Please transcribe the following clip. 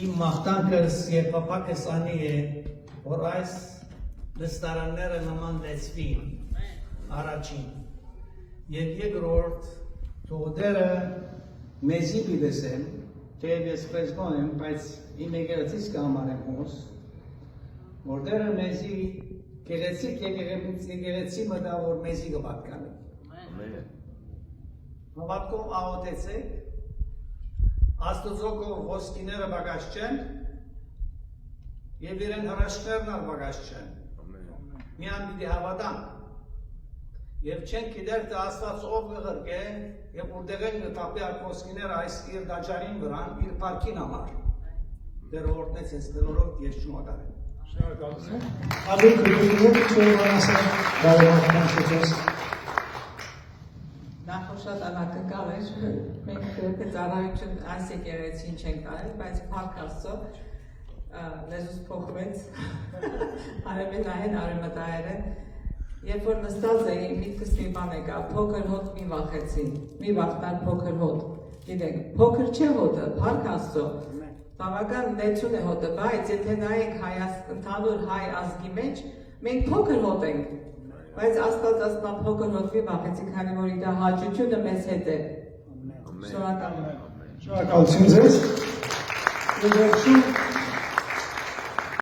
Իմ մաղթանքս եւ փափակս անի է, որ այս նստարանները նման լեցվին առաջին եւ երկրորդ թողերը մեզի բիդեսեն թեև ես պրեսբոն եմ, բայց իմ եկեղեցիս կհամարեմ հոս, որ դերը մեզի գեղեցիկ եկեղեցի մտա, որ մեզի կպատկանի։ Հավատքով աղոթեցեք, Աստուծոքով ոսկիները բագաշ չեն և իրեն հրաշքներն ալ բագաշ չեն։ Միան պիտի հավատանք և չեն գիտեր թե Աստված ով կղրկե և ուրդեղեն կտապի ալ ոսկիները այս իր դաջարին վրան իր պարքին համար։ Դեր օրտնեց ես դրորով ես չումատար եմ։ Շնորհակալություն։ Ալիք քրկուղով չորվանասը բարևական շուտես։ Նախորդ անակնկալ էր, մենք ծառայություն այս եկեղեցին չենք կարել, բայց փառք Աստծո լեզուս փոխվեց, արևեն նայեն արևմտահայերեն, երբ որ նստած էի, միտքս մի բան եկավ, փոքր հոտ մի վախեցի, մի վախտար փոքր հոտ, գիտեք, փոքր չէ հոտը, փառք Աստծո, բավական լեցուն է հոտը, բայց եթե նայենք ընդհանուր հայ ազգի մեջ, մենք փոքր հոտ ենք, բայց Աստված ասում փոքր հոտ մի վախեցի, քանի որ իր հաճությունը մեզ հետ է։ Շնորհակալ եմ։ Շնորհակալություն ձեզ։